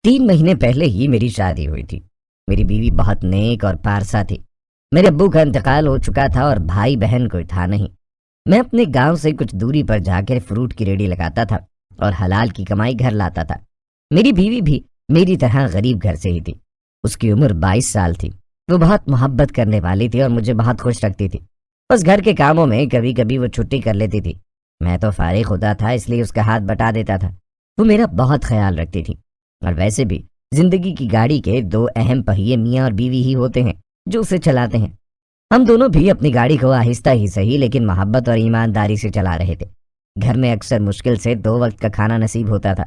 3 مہینے پہلے ہی میری شادی ہوئی تھی۔ میری بیوی بہت نیک اور پارسا تھی۔ میرے ابو کا انتقال ہو چکا تھا اور بھائی بہن کوئی تھا نہیں۔ میں اپنے گاؤں سے کچھ دوری پر جا کر فروٹ کی ریڑھی لگاتا تھا اور حلال کی کمائی گھر لاتا تھا۔ میری بیوی بھی میری طرح غریب گھر سے ہی تھی۔ اس کی عمر 22 سال تھی۔ وہ بہت محبت کرنے والی تھی اور مجھے بہت خوش رکھتی تھی۔ بس گھر کے کاموں میں کبھی کبھی وہ چھٹی کر لیتی تھی۔ میں تو فارغ ہوتا تھا، اس لیے اس کا ہاتھ بٹا دیتا تھا۔ وہ میرا بہت خیال رکھتی تھی، اور ویسے بھی زندگی کی گاڑی کے 2 اہم پہیے میاں اور بیوی ہی ہوتے ہیں جو اسے چلاتے ہیں۔ ہم دونوں بھی اپنی گاڑی کو آہستہ ہی صحیح لیکن محبت اور ایمانداری سے چلا رہے تھے۔ گھر میں اکثر مشکل سے 2 وقت کا کھانا نصیب ہوتا تھا،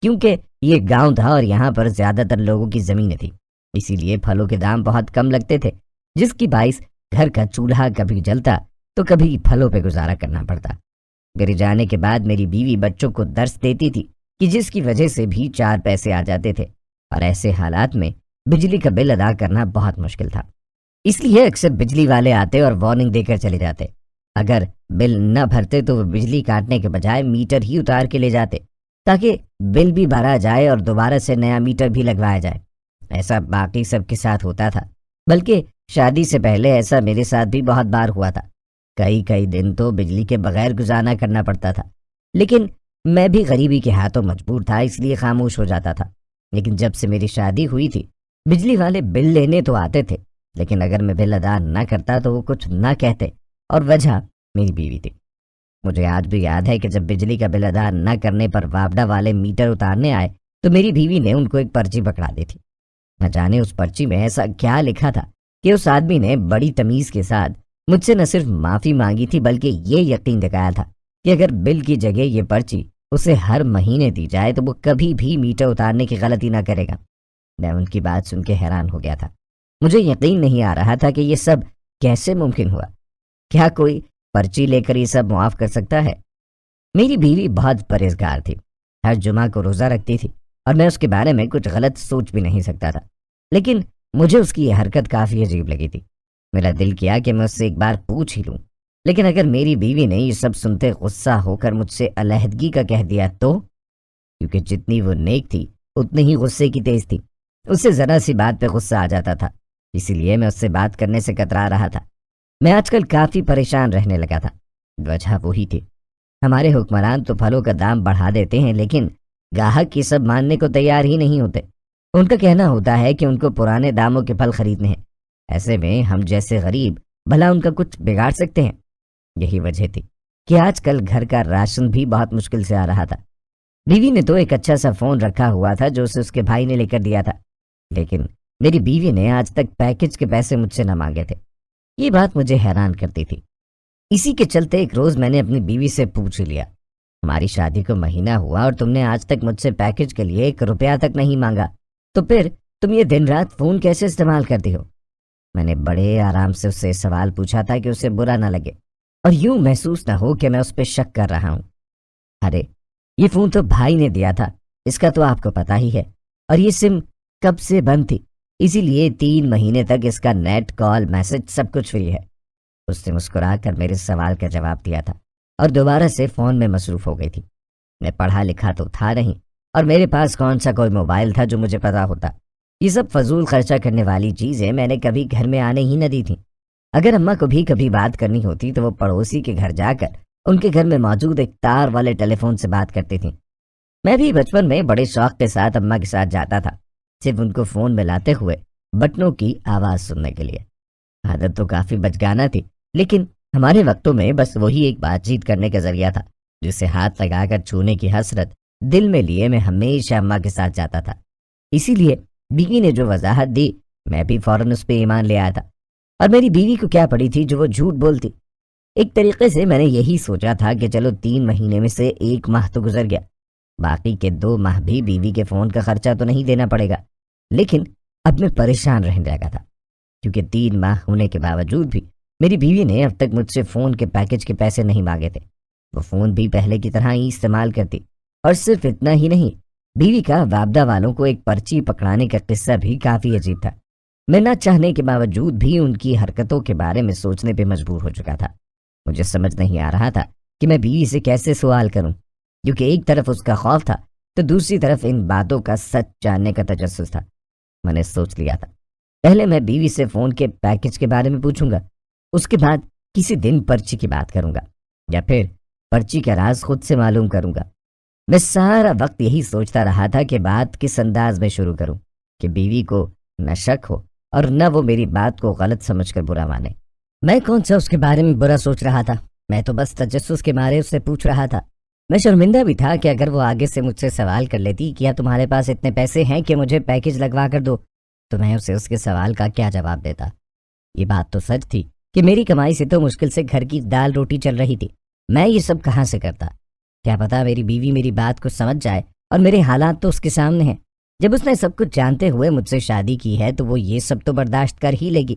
کیونکہ یہ گاؤں تھا اور یہاں پر زیادہ تر لوگوں کی زمینیں تھیں۔ اسی لیے پھلوں کے دام بہت کم لگتے تھے، جس کی باعث گھر کا چولہا کبھی جلتا تو کبھی پھلوں پہ گزارا کرنا پڑتا۔ میرے جانے کے بعد میری بیوی بچوں کو درس دیتی تھی، کہ جس کی وجہ سے بھی 4 پیسے آ جاتے تھے، اور ایسے حالات میں بجلی کا بل ادا کرنا بہت مشکل تھا۔ اس لیے اکثر بجلی والے آتے اور وارننگ دے کر چلے جاتے۔ اگر بل نہ بھرتے تو وہ بجلی کاٹنے کے بجائے میٹر ہی اتار کے لے جاتے، تاکہ بل بھی بھرا جائے اور دوبارہ سے نیا میٹر بھی لگوایا جائے۔ ایسا باقی سب کے ساتھ ہوتا تھا، بلکہ شادی سے پہلے ایسا میرے ساتھ بھی بہت بار ہوا تھا۔ کئی دن تو بجلی کے بغیر گزارنا کرنا پڑتا تھا، لیکن میں بھی غریبی کے ہاتھوں مجبور تھا، اس لیے خاموش ہو جاتا تھا۔ لیکن جب سے میری شادی ہوئی تھی، بجلی والے بل لینے تو آتے تھے، لیکن اگر میں بل ادا نہ کرتا تو وہ کچھ نہ کہتے، اور وجہ میری بیوی تھی۔ مجھے آج بھی یاد ہے کہ جب بجلی کا بل ادا نہ کرنے پر واپڈا والے میٹر اتارنے آئے تو میری بیوی نے ان کو ایک پرچی پکڑا دی تھی۔ نہ جانے اس پرچی میں ایسا کیا لکھا تھا کہ اس آدمی نے بڑی تمیز کے ساتھ مجھ سے نہ صرف معافی مانگی تھی، بلکہ یہ یقین دکھایا تھا کہ اگر بل کی جگہ یہ پرچی اسے ہر مہینے دی جائے تو وہ کبھی بھی میٹر اتارنے کی غلطی نہ کرے گا۔ میں ان کی بات سن کے حیران ہو گیا تھا۔ مجھے یقین نہیں آ رہا تھا کہ یہ سب کیسے ممکن ہوا۔ کیا کوئی پرچی لے کر یہ سب معاف کر سکتا ہے؟ میری بیوی بہت پرہیزگار تھی، ہر جمعہ کو روزہ رکھتی تھی، اور میں اس کے بارے میں کچھ غلط سوچ بھی نہیں سکتا تھا، لیکن مجھے اس کی یہ حرکت کافی عجیب لگی تھی۔ میرا دل کیا کہ میں اس سے ایک بار پوچھ ہی لوں، لیکن اگر میری بیوی نے یہ سب سنتے غصہ ہو کر مجھ سے علیحدگی کا کہہ دیا تو؟ کیونکہ جتنی وہ نیک تھی اتنی ہی غصے کی تیز تھی۔ اس سے ذرا سی بات پہ غصہ آ جاتا تھا، اسی لیے میں اس سے بات کرنے سے کترا رہا تھا۔ میں آج کل کافی پریشان رہنے لگا تھا۔ وجہ وہی تھی، ہمارے حکمران تو پھلوں کا دام بڑھا دیتے ہیں، لیکن گاہک یہ سب ماننے کو تیار ہی نہیں ہوتے۔ ان کا کہنا ہوتا ہے کہ ان کو پرانے داموں کے پھل خریدنے ہیں۔ ایسے میں ہم جیسے غریب بھلا ان کا کچھ بگاڑ سکتے ہیں؟ یہی وجہ تھی کہ آج کل گھر کا راشن بھی بہت مشکل سے آ رہا تھا۔ بیوی نے تو ایک اچھا سا فون رکھا ہوا تھا جو اسے اس کے بھائی نے لے کر دیا تھا، لیکن میری بیوی نے آج تک پیکج کے پیسے مجھ سے نہ مانگے تھے۔ یہ بات مجھے حیران کرتی تھی۔ اسی کے چلتے ایک روز میں نے اپنی بیوی سے پوچھ لیا، ہماری شادی کو مہینہ ہوا اور تم نے آج تک مجھ سے پیکج کے لیے 1 روپیہ تک نہیں مانگا، تو پھر تم یہ دن رات فون کیسے استعمال کرتی ہو؟ میں نے بڑے آرام سے اس سے سوال پوچھا تھا کہ اسے برا نہ لگے اور یوں محسوس نہ ہو کہ میں اس پہ شک کر رہا ہوں۔ ارے یہ فون تو بھائی نے دیا تھا، اس کا تو آپ کو پتا ہی ہے، اور یہ سم کب سے بند تھی، اسی لیے 3 مہینے تک اس کا نیٹ، کال، میسج سب کچھ فری ہے۔ اس نے مسکرا کر میرے سوال کا جواب دیا تھا اور دوبارہ سے فون میں مصروف ہو گئی تھی۔ میں پڑھا لکھا تو تھا نہیں، اور میرے پاس کون سا کوئی موبائل تھا جو مجھے پتا ہوتا۔ یہ سب فضول خرچہ کرنے والی چیزیں میں نے کبھی گھر میں آنے ہی نہ دی تھیں۔ اگر اماں کو بھی کبھی بات کرنی ہوتی تو وہ پڑوسی کے گھر جا کر ان کے گھر میں موجود ایک تار والے ٹیلی فون سے بات کرتی تھیں۔ میں بھی بچپن میں بڑے شوق کے ساتھ اماں کے ساتھ جاتا تھا، صرف ان کو فون میں لاتے ہوئے بٹنوں کی آواز سننے کے لیے۔ عادت تو کافی بچگانہ تھی، لیکن ہمارے وقتوں میں بس وہی ایک بات چیت کرنے کا ذریعہ تھا جسے ہاتھ لگا کر چھونے کی حسرت دل میں لیے میں ہمیشہ اماں کے ساتھ جاتا تھا۔ اسی لیے بیوی نے جو وضاحت دی میں بھی فوراً اس پہ ایمان لے آیا تھا، اور میری بیوی کو کیا پڑی تھی جو وہ جھوٹ بولتی۔ ایک طریقے سے میں نے یہی سوچا تھا کہ چلو 3 مہینے میں سے 1 ماہ تو گزر گیا، باقی کے 2 ماہ بھی بیوی کے فون کا خرچہ تو نہیں دینا پڑے گا۔ لیکن اب میں پریشان رہنے لگا تھا، کیونکہ 3 ماہ ہونے کے باوجود بھی میری بیوی نے اب تک مجھ سے فون کے پیکج کے پیسے نہیں مانگے تھے۔ وہ فون بھی پہلے کی طرح ہی استعمال کرتی، اور صرف اتنا ہی نہیں، بیوی کا واپڈا والوں کو ایک پرچی پکڑانے کا قصہ بھی کافی عجیب تھا۔ میں نہ چاہنے کے باوجود بھی ان کی حرکتوں کے بارے میں سوچنے پہ مجبور ہو چکا تھا۔ مجھے سمجھ نہیں آ رہا تھا کہ میں بیوی سے کیسے سوال کروں، کیونکہ ایک طرف اس کا خوف تھا تو دوسری طرف ان باتوں کا سچ جاننے کا تجسس تھا۔ میں نے سوچ لیا تھا پہلے میں بیوی سے فون کے پیکج کے بارے میں پوچھوں گا، اس کے بعد کسی دن پرچی کی بات کروں گا، یا پھر پرچی کا راز خود سے معلوم کروں گا۔ میں سارا وقت یہی سوچتا رہا تھا کہ بات کس انداز میں شروع کروں کہ بیوی کو نہ شک ہو اور نہ وہ میری بات کو غلط سمجھ کر برا مانے۔ میں کون سا اس کے بارے میں برا سوچ رہا تھا، میں تو بس تجسس کے مارے اس سے پوچھ رہا تھا۔ میں شرمندہ بھی تھا کہ اگر وہ آگے سے مجھ سے سوال کر لیتی کیا تمہارے پاس اتنے پیسے ہیں کہ مجھے پیکج لگوا کر دو، تو میں اسے اس کے سوال کا کیا جواب دیتا۔ یہ بات تو سچ تھی کہ میری کمائی سے تو مشکل سے گھر کی دال روٹی چل رہی تھی، میں یہ سب کہاں سے کرتا؟ کیا پتا میری بیوی میری بات کو سمجھ جائے، اور میرے حالات تو اس کے سامنے ہیں۔ جب اس نے سب کچھ جانتے ہوئے مجھ سے شادی کی ہے تو وہ یہ سب تو برداشت کر ہی لے گی۔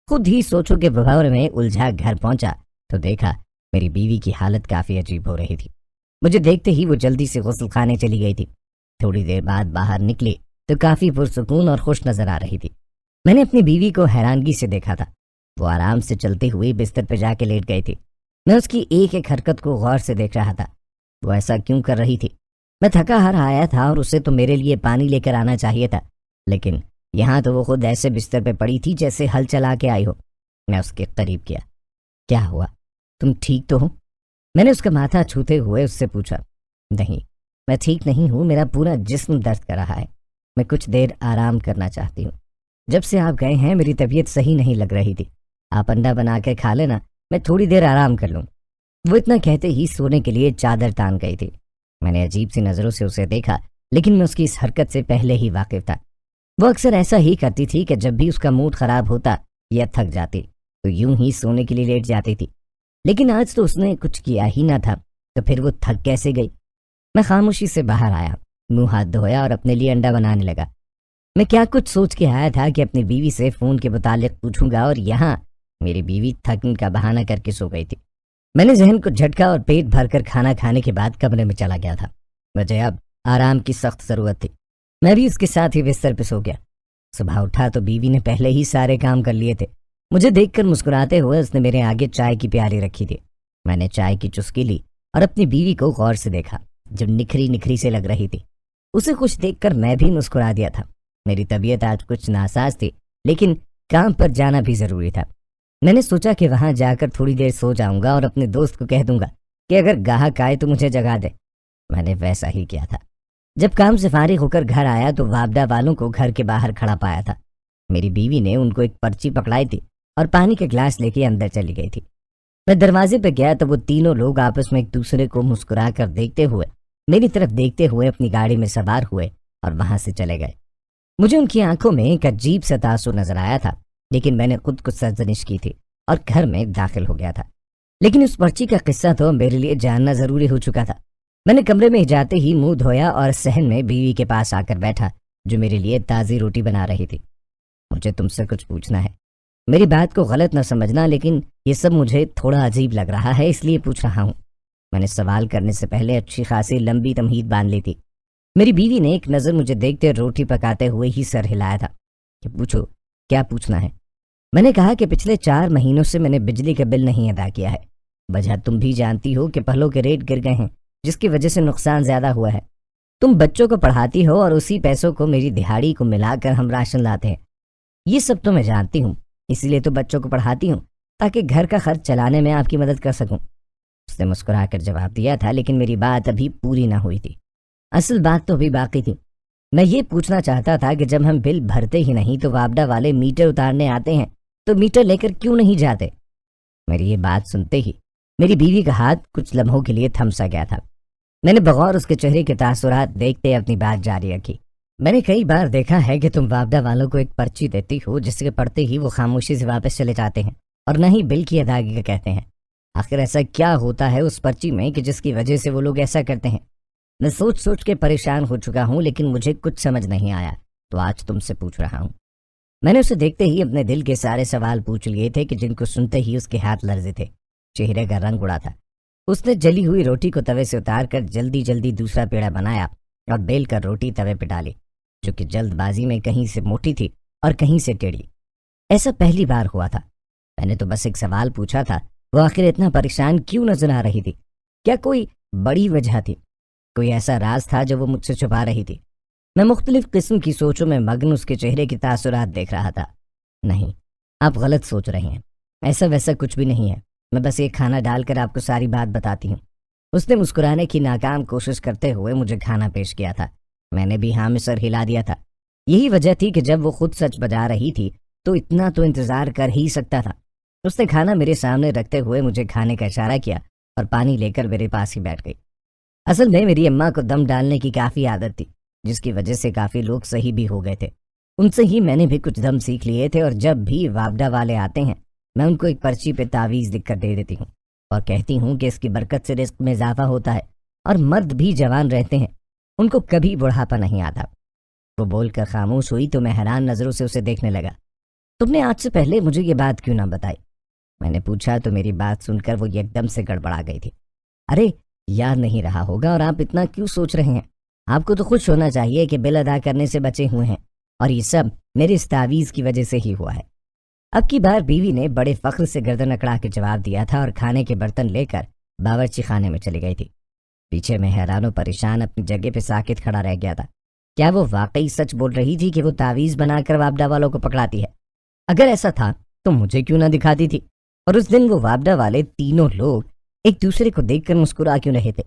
خود ہی سوچو کہ بھور میں الجھا گھر پہنچا تو دیکھا میری بیوی کی حالت کافی عجیب ہو رہی تھی۔ مجھے دیکھتے ہی وہ جلدی سے غسل خانے چلی گئی تھی۔ تھوڑی دیر بعد باہر نکلی تو کافی پرسکون اور خوش نظر آ رہی تھی۔ میں نے اپنی بیوی کو حیرانگی سے دیکھا تھا، وہ آرام سے چلتے ہوئے بستر پہ جا کے لیٹ گئی تھی۔ میں اس کی ایک ایک حرکت کو غور سے دیکھ رہا تھا، وہ ایسا کیوں کر رہی تھی؟ میں تھکا ہار آیا تھا اور اسے تو میرے لیے پانی لے کر آنا چاہیے تھا، لیکن یہاں تو وہ خود ایسے بستر پہ پڑی تھی جیسے ہل چلا کے آئی ہو۔ میں اس کے قریب کیا۔ کیا ہوا، تم ٹھیک تو ہو؟ میں نے اس کا ماتھا چھوتے ہوئے اس سے پوچھا۔ نہیں، میں ٹھیک نہیں ہوں، میرا پورا جسم درد کر رہا ہے، میں کچھ دیر آرام کرنا چاہتی ہوں۔ جب سے آپ گئے ہیں میری طبیعت صحیح نہیں لگ رہی تھی، آپ انڈا بنا کے کھا لینا، میں تھوڑی دیر آرام کر لوں۔ وہ اتنا کہتے ہی سونے کے لیے چادر تان گئی تھی۔ میں نے عجیب سی نظروں سے اسے دیکھا، لیکن میں اس کی اس حرکت سے پہلے ہی واقف تھا۔ وہ اکثر ایسا ہی کرتی تھی کہ جب بھی اس کا موڈ خراب ہوتا یا تھک جاتی تو یوں ہی سونے کے لیے لیٹ جاتی تھی، لیکن آج تو اس نے کچھ کیا ہی نہ تھا، تو پھر وہ تھک کیسے گئی؟ میں خاموشی سے باہر آیا، منہ ہاتھ دھویا اور اپنے لیے انڈا بنانے لگا۔ میں کیا کچھ سوچ کے آیا تھا کہ اپنی بیوی سے فون کے متعلق پوچھوں گا، اور یہاں میری بیوی تھکن کا بہانہ کر کے سو گئی تھی۔ میں نے ذہن کو جھٹکا اور پیٹ بھر کر کھانا کھانے کے بعد کمرے میں چلا گیا تھا۔ مجھے اب آرام کی سخت ضرورت تھی، میں بھی اس کے ساتھ ہی بستر پہ سو گیا۔ صبح اٹھا تو بیوی نے پہلے ہی سارے کام کر لیے تھے۔ مجھے دیکھ کر مسکراتے ہوئے اس نے میرے آگے چائے کی پیالی رکھی تھی۔ میں نے چائے کی چسکی لی اور اپنی بیوی کو غور سے دیکھا جو نکھری نکھری سے لگ رہی تھی۔ اسے خوش دیکھ کر میں بھی مسکرا دیا تھا۔ میری طبیعت آج کچھ ناساز تھی، لیکن کام پر جانا بھی ضروری تھا۔ میں نے سوچا کہ وہاں جا کر تھوڑی دیر سو جاؤں گا اور اپنے دوست کو کہہ دوں گا کہ اگر گاہک آئے تو مجھے جگا دے۔ میں نے ویسا ہی کیا تھا۔ جب کام سے فارغ ہو کر گھر آیا تو وابڈا والوں کو گھر کے باہر کھڑا پایا تھا۔ میری بیوی نے ان کو ایک پرچی پکڑائی تھی اور پانی کا گلاس لے کے اندر چلی گئی تھی۔ میں دروازے پہ گیا تو وہ تینوں لوگ آپس میں ایک دوسرے کو مسکرا کر دیکھتے ہوئے میری طرف دیکھتے ہوئے اپنی گاڑی میں سوار ہوئے اور وہاں سے چلے گئے۔ مجھے ان کی آنکھوں میں ایک عجیب سا تاثر نظر آیا تھا، لیکن میں نے خود کو سرزنش کی تھی اور گھر میں داخل ہو گیا تھا۔ لیکن اس پرچی کا قصہ تو میرے لیے جاننا ضروری ہو چکا تھا۔ میں نے کمرے میں جاتے ہی منہ دھویا اور صحن میں بیوی کے پاس آ کر بیٹھا جو میرے لیے تازی روٹی بنا رہی تھی۔ مجھے تم سے کچھ پوچھنا ہے، میری بات کو غلط نہ سمجھنا، لیکن یہ سب مجھے تھوڑا عجیب لگ رہا ہے، اس لیے پوچھ رہا ہوں۔ میں نے سوال کرنے سے پہلے اچھی خاصی لمبی تمہید باندھ لی تھی۔ میری بیوی نے ایک نظر مجھے دیکھتے روٹی پکاتے ہوئے ہی سر ہلایا تھا کہ پوچھو کیا پوچھنا ہے۔ میں نے کہا کہ پچھلے 4 مہینوں سے میں نے بجلی کا بل نہیں ادا کیا ہے۔ وجہ تم بھی جانتی ہو کہ پھلوں کے ریٹ گر گئے ہیں، جس کی وجہ سے نقصان زیادہ ہوا ہے۔ تم بچوں کو پڑھاتی ہو اور اسی پیسوں کو میری دہاڑی کو ملا کر ہم راشن لاتے ہیں۔ یہ سب تو میں جانتی ہوں، اسی لیے تو بچوں کو پڑھاتی ہوں تاکہ گھر کا خرچ چلانے میں آپ کی مدد کر سکوں۔ اس نے مسکرا کر جواب دیا تھا، لیکن میری بات ابھی پوری نہ ہوئی تھی۔ اصل بات تو ابھی باقی تھی۔ میں یہ پوچھنا چاہتا تھا کہ جب ہم بل بھرتے ہی نہیں تو وابڈا والے میٹر اتارنے آتے ہیں تو میٹر لے کر کیوں نہیں جاتے؟ میری یہ بات سنتے ہی میری بیوی کا ہاتھ کچھ لمحوں کے لیے تھم سا گیا تھا۔ میں نے بغور اس کے چہرے کے تاثرات دیکھتے اپنی بات جاری رکھی۔ میں نے کئی بار دیکھا ہے کہ تم وابڈا والوں کو ایک پرچی دیتی ہو جس کے پڑھتے ہی وہ خاموشی سے واپس چلے جاتے ہیں اور نہ ہی بل کی ادائیگی کا کہتے ہیں۔ آخر ایسا کیا ہوتا ہے اس پرچی میں کہ جس کی وجہ سے وہ لوگ ایسا کرتے ہیں؟ میں سوچ سوچ کے پریشان ہو چکا ہوں، لیکن مجھے کچھ سمجھ نہیں آیا، تو آج تم سے پوچھ رہا ہوں۔ میں نے اسے دیکھتے ہی اپنے دل کے سارے سوال پوچھ لیے تھے کہ جن کو سنتے ہی اس کے ہاتھ لرزے تھے، چہرے کا رنگ اڑا تھا۔ اس نے جلی ہوئی روٹی کو توے سے اتار کر جلدی جلدی دوسرا پیڑا بنایا اور بیل کر روٹی توے پہ ڈالی، جو کہ جلد بازی میں کہیں سے موٹی تھی اور کہیں سے ٹیڑھی۔ ایسا پہلی بار ہوا تھا۔ میں نے تو بس ایک سوال پوچھا تھا، وہ آخر اتنا پریشان کیوں نظر آ رہی تھی؟ کیا کوئی بڑی وجہ تھی؟ کوئی ایسا راز تھا جو وہ مجھ سے چھپا رہی تھی؟ میں مختلف قسم کی سوچوں میں مگن اس کے چہرے کی تاثرات دیکھ رہا تھا۔ نہیں، آپ غلط سوچ رہے ہیں، ایسا ویسا کچھ بھی نہیں ہے، میں بس ایک کھانا ڈال کر آپ کو ساری بات بتاتی ہوں۔ اس نے مسکرانے کی ناکام کوشش کرتے ہوئے مجھے کھانا پیش کیا تھا۔ میں نے بھی ہاں میں سر ہلا دیا تھا۔ یہی وجہ تھی کہ جب وہ خود سچ بتا رہی تھی تو اتنا تو انتظار کر ہی سکتا تھا۔ اس نے کھانا میرے سامنے رکھتے ہوئے مجھے کھانے کا اشارہ کیا اور پانی لے کر میرے پاس ہی بیٹھ گئی۔ اصل میں میری اماں کو دم ڈالنے کی کافی عادت تھی، جس کی وجہ سے کافی لوگ صحیح بھی ہو گئے تھے۔ ان سے ہی میں نے بھی کچھ دم سیکھ لیے تھے، اور جب بھی وابڈا والے آتے ہیں میں ان کو ایک پرچی پہ تعویذ لکھ کر دے دیتی ہوں اور کہتی ہوں کہ اس کی برکت سے رزق میں اضافہ ہوتا ہے اور مرد بھی جوان رہتے ہیں، ان کو کبھی بڑھاپا نہیں آتا۔ وہ بول کر خاموش ہوئی تو میں حیران نظروں سے اسے دیکھنے لگا۔ تم نے آج سے پہلے مجھے یہ بات کیوں نہ بتائی؟ میں نے پوچھا تو میری بات سن کر وہ یکدم سے گڑبڑا گئی تھی۔ ارے یاد نہیں رہا ہوگا، اور آپ اتنا کیوں سوچ رہے ہیں؟ آپ کو تو خوش ہونا چاہیے کہ بل ادا کرنے سے بچے ہوئے ہیں، اور یہ سب میرے اس تعویذ کی وجہ سے ہی ہوا ہے۔ اب کی بار بیوی نے بڑے فخر سے گردن اکڑا کے جواب دیا تھا اور کھانے کے برتن لے کر باورچی خانے میں چلی گئی تھی۔ پیچھے میں حیران و پریشان اپنی جگہ پہ ساکت کھڑا رہ گیا تھا۔ کیا وہ واقعی سچ بول رہی تھی کہ وہ تعویذ بنا کر وابڈا والوں کو پکڑاتی ہے؟ اگر ایسا تھا تو مجھے کیوں نہ دکھاتی تھی؟ اور اس دن وہ وابڈا والے تینوں لوگ ایک دوسرے کو دیکھ کر مسکرا کیوں رہے تھے؟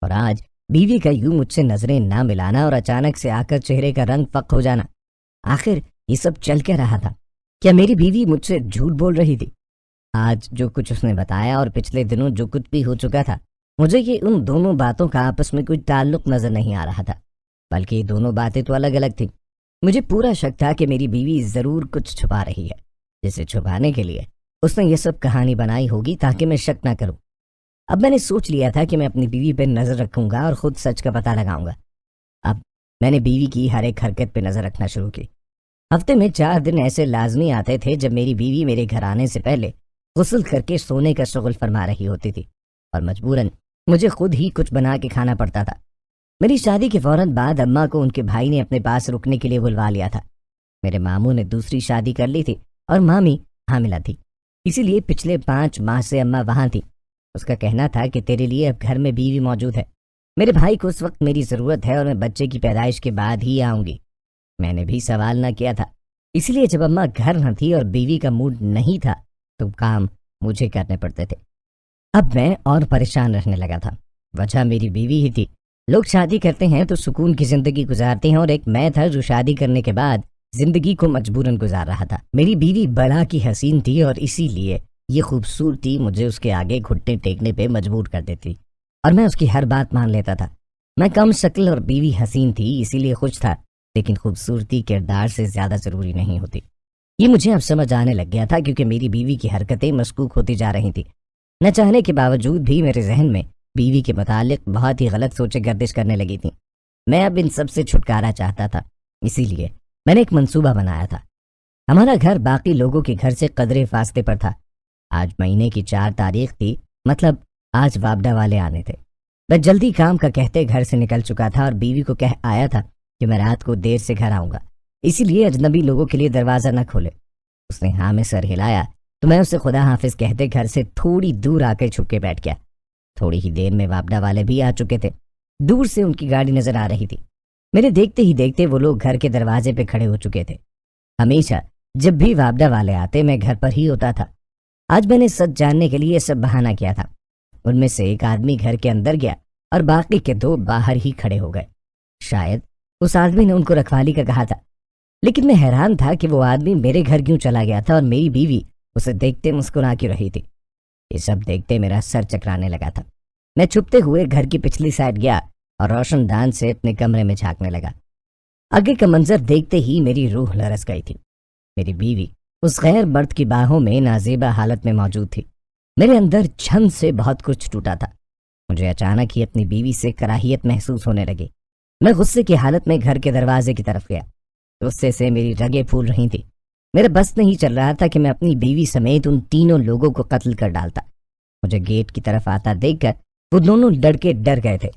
اور آج بیوی کا یوں مجھ سے نظریں نہ ملانا اور اچانک سے آ کر چہرے کا رنگ فق ہو جانا، آخر یہ سب چل کیا رہا تھا؟ کیا میری بیوی مجھ سے جھوٹ بول رہی تھی؟ آج جو کچھ اس نے بتایا اور پچھلے دنوں جو کچھ بھی ہو چکا تھا، مجھے یہ ان دونوں باتوں کا آپس میں کوئی تعلق نظر نہیں آ رہا تھا، بلکہ یہ دونوں باتیں تو الگ الگ تھیں۔ مجھے پورا شک تھا کہ میری بیوی ضرور کچھ چھپا رہی ہے، جسے چھپانے کے لیے اس نے یہ سب کہانی بنائی ہوگی تاکہ میں شک نہ کروں۔ اب میں نے سوچ لیا تھا کہ میں اپنی بیوی پہ نظر رکھوں گا اور خود سچ کا پتہ لگاؤں گا۔ اب میں نے بیوی کی ہر ایک حرکت پہ نظر رکھنا شروع کی۔ ہفتے میں 4 دن ایسے لازمی آتے تھے جب میری بیوی میرے گھر آنے سے پہلے غسل کر کے سونے کا شغل فرما رہی ہوتی تھی، اور مجبوراً مجھے خود ہی کچھ بنا کے کھانا پڑتا تھا۔ میری شادی کے فوراً بعد اماں کو ان کے بھائی نے اپنے پاس رکنے کے لیے بلوا لیا تھا۔ میرے ماموں نے دوسری شادی کر لی تھی اور مامی حاملہ تھی، اسی لیے پچھلے 5 ماہ سے اماں وہاں تھی۔ اس کا کہنا تھا کہ تیرے لیے اب گھر میں بیوی موجود ہے، میرے بھائی کو اس وقت میری ضرورت ہے اور میں بچے کی پیدائش کے بعد ہی آؤں گی۔ میں نے بھی سوال نہ کیا تھا، اسی لیے جب اماں گھر نہ تھی اور بیوی کا موڈ نہیں تھا تو کام مجھے کرنے پڑتے تھے۔ اب میں اور پریشان رہنے لگا تھا۔ وجہ میری بیوی ہی تھی۔ لوگ شادی کرتے ہیں تو سکون کی زندگی گزارتے ہیں، اور ایک میں تھا جو شادی کرنے کے بعد زندگی کو مجبوراً گزار رہا تھا۔ میری بیوی بڑا کی حسین تھی اور اسی لیے یہ خوبصورتی مجھے اس کے آگے گھٹنے ٹیکنے پہ مجبور کر دیتی، اور میں اس کی ہر بات مان لیتا تھا۔ میں کم شکل اور بیوی حسین تھی اسی لیے خوش تھا، لیکن خوبصورتی کردار سے زیادہ ضروری نہیں ہوتی۔ یہ مجھے اب سمجھ آنے لگ گیا تھا، کیونکہ میری بیوی کی حرکتیں مشکوک ہوتی جا رہی تھیں۔ نہ چاہنے کے باوجود بھی میرے ذہن میں بیوی کے متعلق بہت ہی غلط سوچیں گردش کرنے لگی تھیں۔ میں اب ان سب سے چھٹکارا چاہتا تھا، اسی لیے میں نے ایک منصوبہ بنایا تھا۔ ہمارا گھر باقی لوگوں کے گھر سے قدرے فاصلے پر تھا۔ آج مہینے کی 4 تاریخ تھی، مطلب آج وابڈا والے آنے تھے۔ میں جلدی کام کا کہتے گھر سے نکل چکا تھا اور بیوی کو کہہ آیا تھا کہ میں رات کو دیر سے گھر آؤں گا، اسی لیے اجنبی لوگوں کے لیے دروازہ نہ کھولے۔ اس نے ہاں میں سر ہلایا تو میں اسے خدا حافظ کہتے گھر سے تھوڑی دور آ کر چھپ کے بیٹھ گیا۔ تھوڑی ہی دیر میں وابڈا والے بھی آ چکے تھے۔ دور سے ان کی گاڑی نظر آ رہی تھی۔ میرے دیکھتے ہی دیکھتے وہ لوگ گھر کے دروازے پہ کھڑے ہو چکے تھے۔ ہمیشہ جب بھی وابڈا والے آتے میں گھر پر ہی ہوتا تھا۔ آج میں نے سچ جاننے کے لیے سب بہانہ کیا تھا۔ ان میں سے ایک آدمی گھر کے اندر گیا اور باقی کے 2 باہر ہی کھڑے ہو گئے۔ شاید اس آدمی نے ان کو رکھوالی کا کہا تھا، لیکن میں حیران تھا کہ وہ آدمی میرے گھر کیوں چلا گیا تھا اور میری بیوی اسے دیکھتے مسکرا کیوں رہی تھی۔ یہ سب دیکھتے میرا سر چکرانے لگا تھا۔ میں چھپتے ہوئے گھر کی پچھلی سائڈ گیا اور روشن دان سے اپنے کمرے میں جھانکنے لگا۔ آگے کا منظر دیکھتے ہی میری روح لرز گئی تھی۔ میری بیوی اس غیر مرد کی باہوں میں نازیبا حالت میں موجود تھی۔ میرے اندر چھن سے بہت کچھ ٹوٹا تھا۔ مجھے اچانک ہی اپنی بیوی سے کراہیت محسوس ہونے لگی۔ میں غصے کی حالت میں گھر کے دروازے کی طرف گیا۔ غصے سے میری رگیں پھول رہی تھی۔ میرا بس نہیں چل رہا تھا کہ میں اپنی بیوی سمیت ان تینوں لوگوں کو قتل کر ڈالتا۔ مجھے گیٹ کی طرف آتا دیکھ کر وہ دونوں لڑکے ڈر گئے تھے۔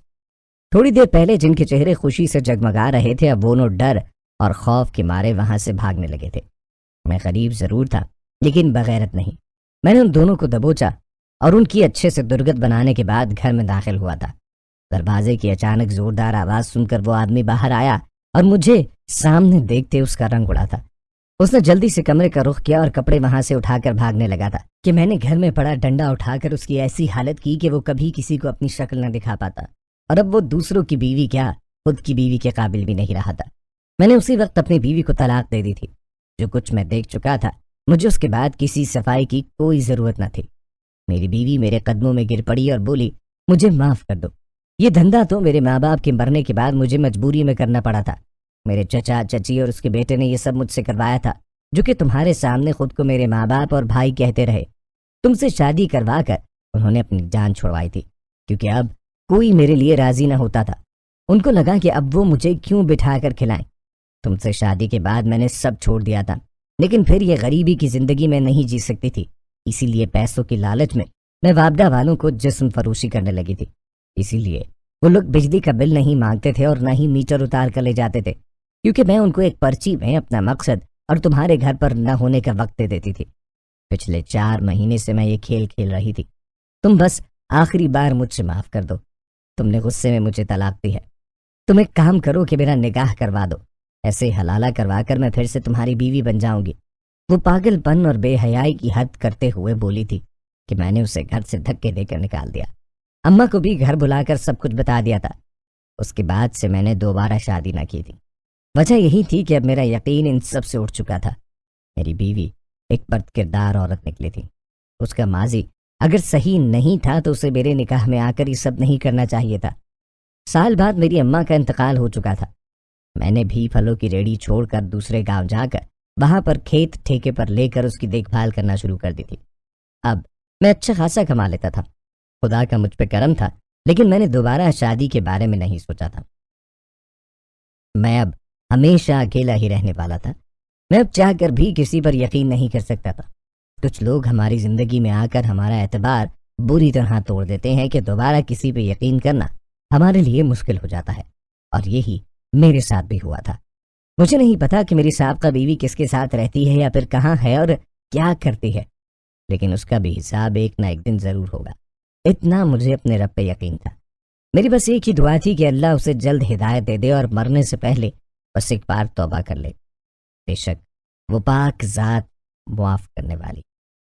تھوڑی دیر پہلے جن کے چہرے خوشی سے جگمگا رہے تھے، اب وہ ڈر اور خوف کے مارے وہاں سے بھاگنے لگے تھے۔ میں غریب ضرور تھا لیکن بغیرت نہیں۔ میں نے ان دونوں کو دبوچا اور ان کی اچھے سے درگت بنانے کے بعد گھر میں داخل ہوا تھا۔ دروازے کی اچانک زوردار آواز سن کر وہ آدمی باہر آیا اور مجھے سامنے دیکھتے اس کا رنگ اڑا تھا۔ اس نے جلدی سے کمرے کا رخ کیا اور کپڑے وہاں سے اٹھا کر بھاگنے لگا تھا کہ میں نے گھر میں پڑا ڈنڈا اٹھا کر اس کی ایسی حالت کی کہ وہ کبھی کسی کو اپنی شکل نہ دکھا پاتا، اور اب وہ دوسروں کی بیوی کیا خود کی بیوی کے قابل بھی نہیں رہا تھا۔ میں نے اسی وقت اپنی بیوی کو طلاق دے دی تھی۔ جو کچھ میں دیکھ چکا تھا، مجھے اس کے بعد کسی صفائی کی کوئی ضرورت نہ تھی۔ میری بیوی میرے قدموں میں گر پڑی اور بولی، مجھے معاف کر دو، یہ دھندا تو میرے ماں باپ کے مرنے کے بعد مجھے مجبوری میں کرنا پڑا تھا۔ میرے چچا چچی اور اس کے بیٹے نے یہ سب مجھ سے کروایا تھا، جو کہ تمہارے سامنے خود کو میرے ماں باپ اور بھائی کہتے رہے۔ تم سے شادی کروا کر انہوں نے اپنی جان چھڑوائی تھی، کیونکہ اب کوئی میرے لیے راضی نہ ہوتا تھا۔ ان کو لگا کہ اب وہ مجھے کیوں بٹھا کر کھلائیں۔ تم سے شادی کے بعد میں نے سب چھوڑ دیا تھا، لیکن پھر یہ غریبی کی زندگی میں نہیں جی سکتی تھی، اسی لیے پیسوں کی لالچ میں وابڈا والوں کو جسم فروشی کرنے لگی تھی۔ اسی لیے وہ لوگ بجلی کا بل نہیں مانگتے تھے اور نہ ہی میٹر اتار کر لے جاتے تھے، کیونکہ میں ان کو ایک پرچی میں اپنا مقصد اور تمہارے گھر پر نہ ہونے کا وقت دے دیتی تھی۔ پچھلے 4 مہینے سے میں یہ کھیل کھیل رہی تھی۔ تم بس آخری بار مجھ سے معاف کر دو۔ تم نے غصے میں مجھے طلاق دی ہے۔ تم ایک کام کرو کہ میرا نکاح کروا دو، ایسے حلالہ کروا کر میں پھر سے تمہاری بیوی بن جاؤں گی۔ وہ پاگل پن اور بے حیائی کی حد کرتے ہوئے بولی تھی کہ میں نے اسے گھر سے دھکے دے کر نکال دیا۔ اماں کو بھی گھر بلا کر سب کچھ بتا دیا تھا۔ اس کے بعد سے میں نے دوبارہ شادی نہ کی تھی۔ وجہ یہی تھی کہ اب میرا یقین ان سب سے اٹھ چکا تھا۔ میری بیوی ایک بد کردار عورت نکلی تھی۔ اس کا ماضی اگر صحیح نہیں تھا تو اسے میرے نکاح میں آ کر یہ سب نہیں کرنا چاہیے تھا۔ سال بعد میری اماں کا انتقال ہو چکا تھا۔ میں نے بھی پھلوں کی ریڑھی چھوڑ کر دوسرے گاؤں جا کر وہاں پر کھیت ٹھیکے پر لے کر اس کی دیکھ بھال کرنا شروع کر دی تھی۔ اب میں اچھا خاصا کما لیتا تھا۔ خدا کا مجھ پہ کرم تھا، لیکن میں نے دوبارہ شادی کے بارے میں نہیں سوچا تھا۔ میں اب ہمیشہ اکیلا ہی رہنے والا تھا۔ میں اب چاہ کر بھی کسی پر یقین نہیں کر سکتا تھا۔ کچھ لوگ ہماری زندگی میں آ کر ہمارا اعتبار بری طرح توڑ دیتے ہیں کہ دوبارہ کسی پہ یقین کرنا ہمارے لیے مشکل ہو جاتا ہے، اور یہی میرے ساتھ بھی ہوا تھا۔ مجھے نہیں پتا کہ میری سابقہ بیوی کس کے ساتھ رہتی ہے یا پھر کہاں ہے اور کیا کرتی ہے، لیکن اس کا بھی حساب ایک نہ ایک دن ضرور ہوگا۔ اتنا مجھے اپنے رب پہ یقین تھا۔ میری بس ایک ہی دعا تھی کہ اللہ اسے جلد ہدایت دے دے اور مرنے سے پہلے بس ایک بار توبہ کر لے۔ بے شک وہ پاک ذات معاف کرنے والی۔